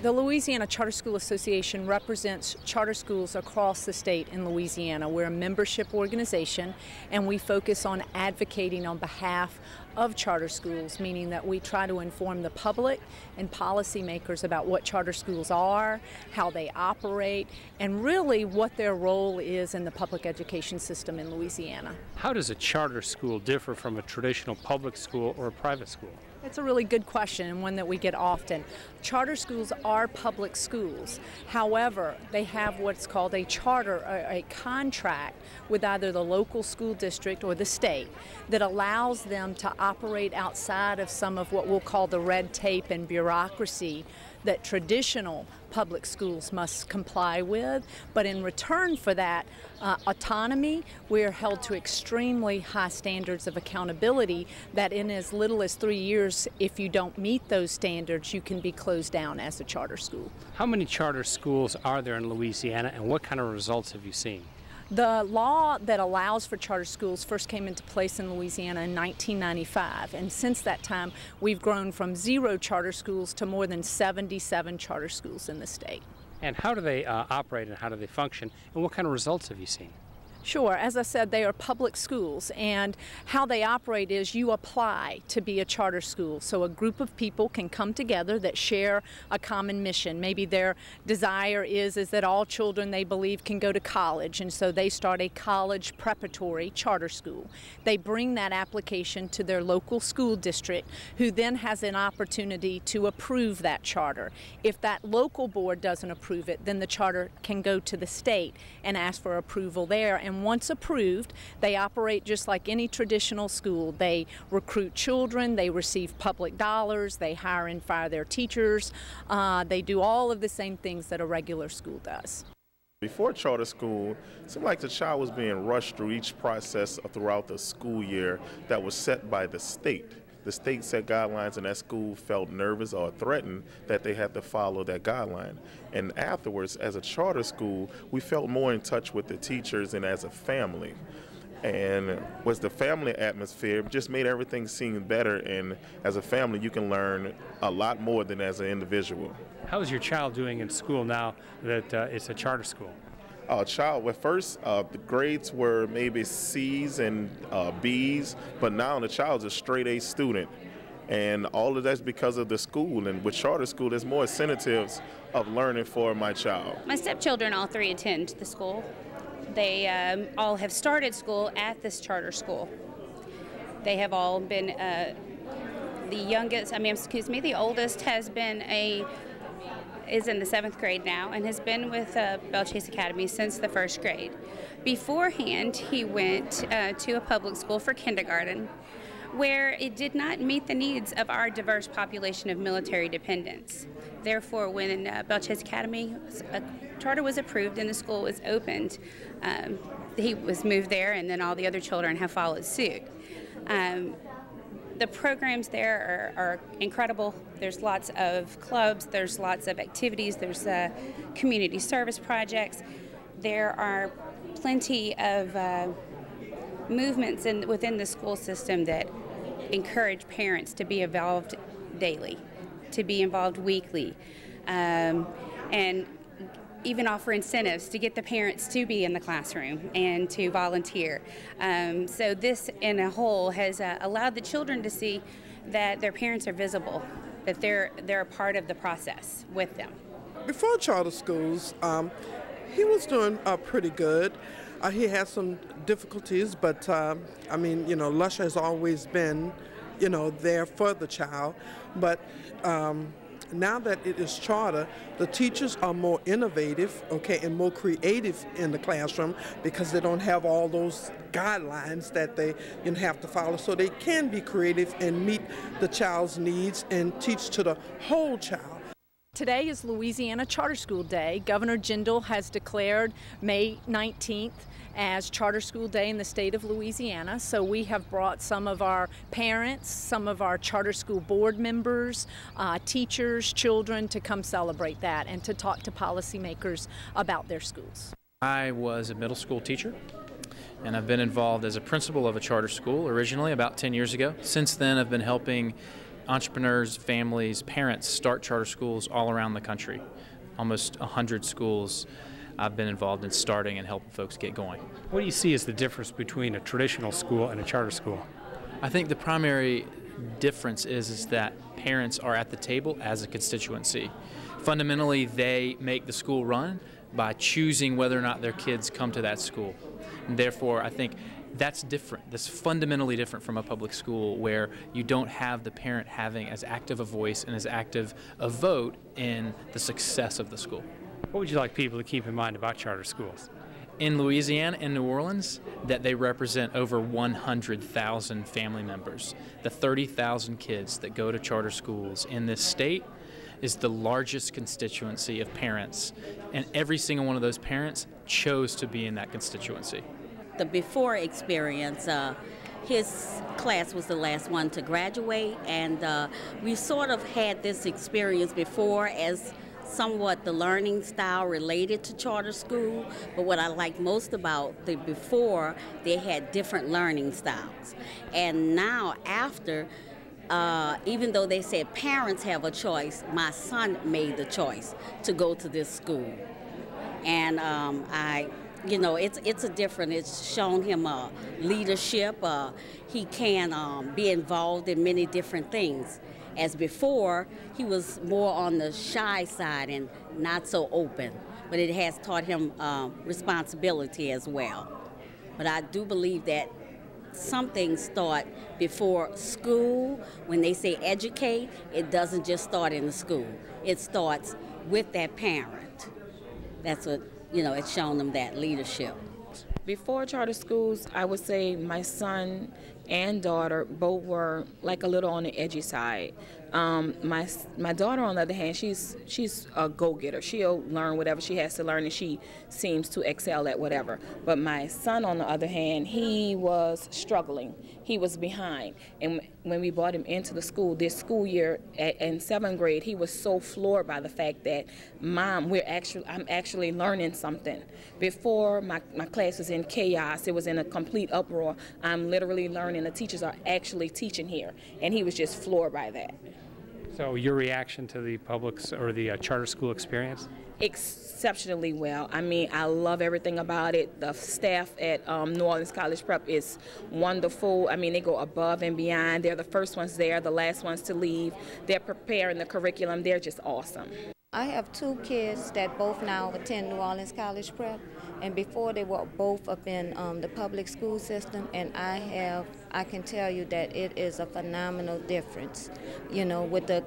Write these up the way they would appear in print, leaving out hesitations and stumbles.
The Louisiana Charter School Association represents charter schools across the state in Louisiana. We're a membership organization, and we focus on advocating on behalf of charter schools, meaning that we try to inform the public and policymakers about what charter schools are, how they operate, and really what their role is in the public education system in Louisiana. How does a charter school differ from a traditional public school or a private school? It's a really good question, and one that we get often. Charter schools are public schools. However, they have what's called a charter, a contract with either the local school district or the state that allows them to operate outside of some of what we'll call the red tape and bureaucracy that traditional public schools must comply with. But in return for that autonomy, we are held to extremely high standards of accountability that in as little as 3 years, if you don't meet those standards, you can be closed down as a charter school. How many charter schools are there in Louisiana, and what kind of results have you seen? The law that allows for charter schools first came into place in Louisiana in 1995, and since that time we've grown from 0 charter schools to more than 77 charter schools in the state. And how do they operate and how do they function, and what kind of results have you seen? Sure. As I said, they are public schools, and how they operate is you apply to be a charter school. So a group of people can come together that share a common mission. Maybe their desire is that all children they believe can go to college, and so they start a college preparatory charter school. They bring that application to their local school district, who then has an opportunity to approve that charter. If that local board doesn't approve it, then the charter can go to the state and ask for approval there. And once approved, they operate just like any traditional school. They recruit children, they receive public dollars, they hire and fire their teachers. They do all of the same things that a regular school does. Before charter school, it seemed like the child was being rushed through each process throughout the school year that was set by the state. The state set guidelines, and that school felt nervous or threatened that they had to follow that guideline. And afterwards, as a charter school, we felt more in touch with the teachers and as a family. And was the family atmosphere just made everything seem better, and as a family you can learn a lot more than as an individual. How is your child doing in school now that it's a charter school? Child, at first the grades were maybe C's and B's, but now the child's a straight A student. And all of that's because of the school. And with charter school, there's more incentives of learning for my child. My stepchildren all 3 attend the school. They all have started school at this charter school. They have all been, the oldest has been is in the 7th grade now and has been with Belchase Academy since the 1st grade. Beforehand, he went to a public school for kindergarten, where it did not meet the needs of our diverse population of military dependents. Therefore, when Belchase Academy charter was approved and the school was opened, he was moved there, and then all the other children have followed suit. The programs there are incredible. There's lots of clubs, there's lots of activities, there's community service projects. There are plenty of movements within the school system that encourage parents to be involved daily, to be involved weekly, and even offer incentives to get the parents to be in the classroom and to volunteer. So this in a whole has allowed the children to see that their parents are visible, that they're a part of the process with them. Before charter schools, he was doing pretty good. He had some difficulties, but Lusher has always been, there for the child. But now that it is charter, the teachers are more innovative, and more creative in the classroom because they don't have all those guidelines that they have to follow. So they can be creative and meet the child's needs and teach to the whole child. Today is Louisiana Charter School Day. Governor Jindal has declared May 19th as Charter School Day in the state of Louisiana. So we have brought some of our parents, some of our charter school board members, teachers, children to come celebrate that and to talk to policymakers about their schools. I was a middle school teacher, and I've been involved as a principal of a charter school originally about 10 years ago. Since then, I've been helping entrepreneurs, families, parents start charter schools all around the country. Almost 100 schools I've been involved in starting and helping folks get going. What do you see as the difference between a traditional school and a charter school? I think the primary difference is that parents are at the table as a constituency. Fundamentally, they make the school run by choosing whether or not their kids come to that school. And therefore, I think that's different. That's fundamentally different from a public school where you don't have the parent having as active a voice and as active a vote in the success of the school. What would you like people to keep in mind about charter schools? In Louisiana and New Orleans, that they represent over 100,000 family members. The 30,000 kids that go to charter schools in this state is the largest constituency of parents, and every single one of those parents chose to be in that constituency. The before experience, his class was the last one to graduate, and we sort of had this experience before as somewhat the learning style related to charter school, but what I like most about the before, they had different learning styles. And now after, even though they said parents have a choice, my son made the choice to go to this school. And it's a different, it's shown him leadership. He can be involved in many different things. As before, he was more on the shy side and not so open, but it has taught him responsibility as well. But I do believe that some things start before school. When they say educate, it doesn't just start in the school. It starts with that parent. That's what, it's shown them that leadership. Before charter schools, I would say my son and daughter both were like a little on the edgy side. My daughter, on the other hand, she's a go-getter. She'll learn whatever she has to learn, and she seems to excel at whatever. But my son, on the other hand, he was struggling. He was behind. And when we brought him into the school this school year in 7th grade, he was so floored by the fact that, Mom, I'm actually learning something. Before, my class was in chaos. It was in a complete uproar. I'm literally learning. The teachers are actually teaching here. And he was just floored by that. So your reaction to the charter school experience? Exceptionally well. I mean, I love everything about it. The staff at New Orleans College Prep is wonderful. I mean, they go above and beyond. They're the first ones there, the last ones to leave. They're preparing the curriculum. They're just awesome. I have 2 kids that both now attend New Orleans College Prep, and before they were both up in the public school system, and I can tell you that it is a phenomenal difference. With the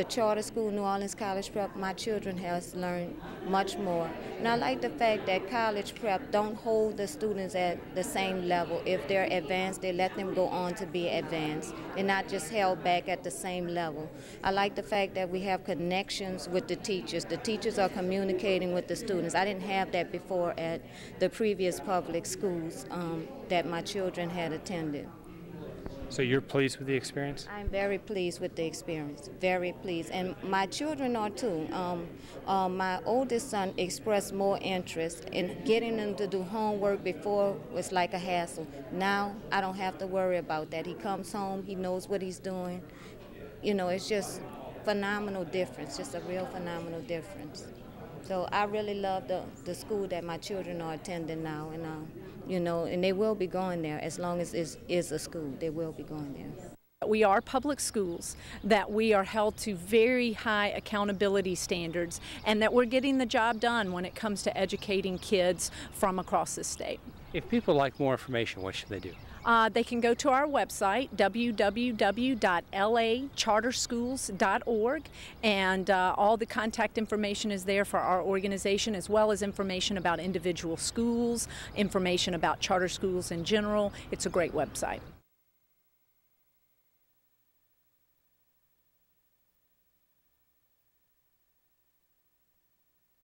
charter school, New Orleans College Prep, my children has learned much more. And I like the fact that college prep don't hold the students at the same level. If they're advanced, they let them go on to be advanced. They're not just held back at the same level. I like the fact that we have connections with the teachers. The teachers are communicating with the students. I didn't have that before at the previous public schools that my children had attended. So you're pleased with the experience? I'm very pleased with the experience, very pleased. And my children are too. My oldest son expressed more interest in getting them to do homework. Before was like a hassle. Now I don't have to worry about that. He comes home, he knows what he's doing. It's just phenomenal difference, just a real phenomenal difference. So I really love the school that my children are attending now, and they will be going there as long as it is a school. They will be going there. We are public schools, that we are held to very high accountability standards, and that we're getting the job done when it comes to educating kids from across the state. If people like more information, what should they do? They can go to our website, www.lacharterschools.org, and all the contact information is there for our organization, as well as information about individual schools, information about charter schools in general. It's a great website.